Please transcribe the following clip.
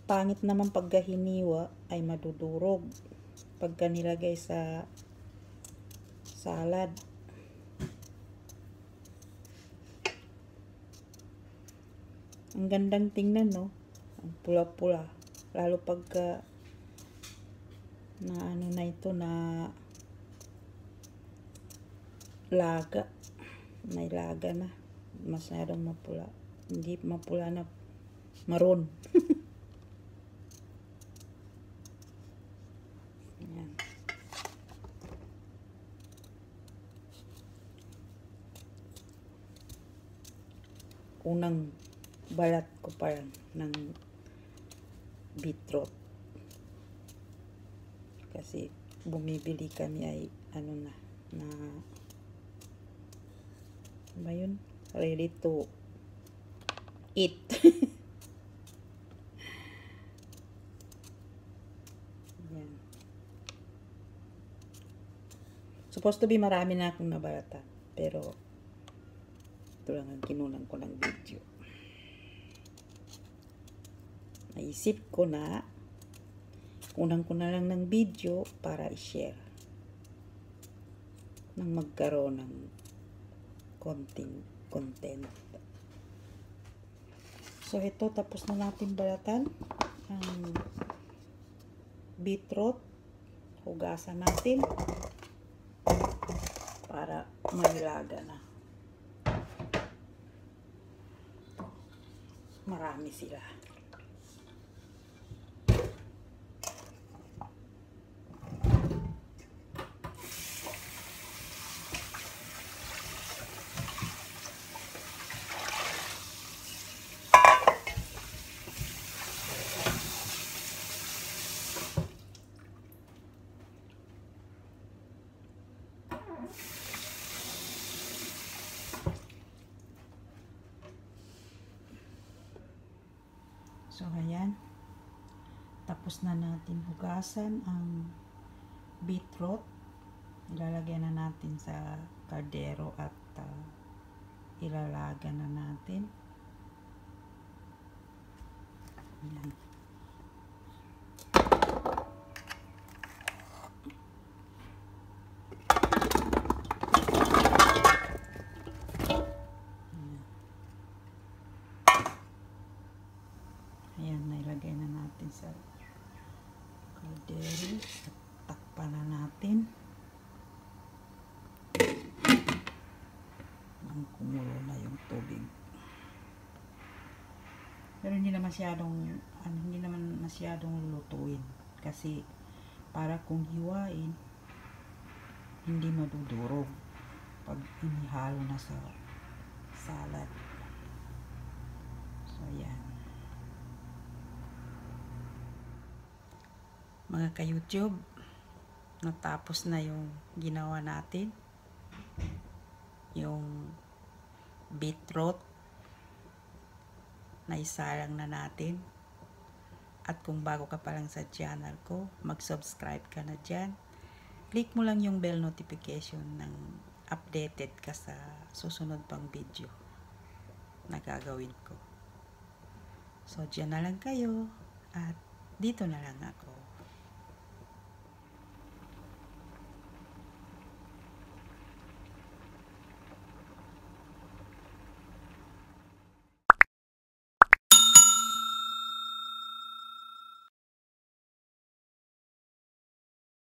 Pangit naman pagka hiniwa ay madudurog pagka nilagay sa salad. Ang gandang tingnan, no? Ang pula-pula. Lalo pagka na ano na ito, na laga. May laga na. Masyadong mapula. Hindi mapula na maroon. Ayan. Unang balat ko pa lang ng beetroot. Kasi bumibili kami ay ano na ba yun? Ready to eat. Yan. Supposed to be marami na akong nabalatan, pero ito lang ang kinunan ko ng video. Naisip ko na kunan ko na lang ng video para i-share nang magkaroon ng konting content. So ito, tapos na natin balatan ang beetroot. Hugasan natin para mailaga na. Marami sila. So, ayan. Tapos na natin hugasan ang beetroot. Ilalagay na natin sa kaldero at ilalaga na natin. Ayan. Ayan, nailagay na natin sa kaldero at takpan na natin. Ang kumulo na yung tubig. Pero hindi naman masyadong lulutuin kasi para kung hiwain hindi madudurog pag inihalo na sa salad. So ayan. Mga ka-YouTube, natapos na yung ginawa natin. Yung beetroot na isalang na natin. At kung bago ka pa lang sa channel ko, mag-subscribe ka na dyan. Click mo lang yung bell notification ng updated ka sa susunod pang video na gagawin ko. So, dyan na lang kayo at dito na lang ako.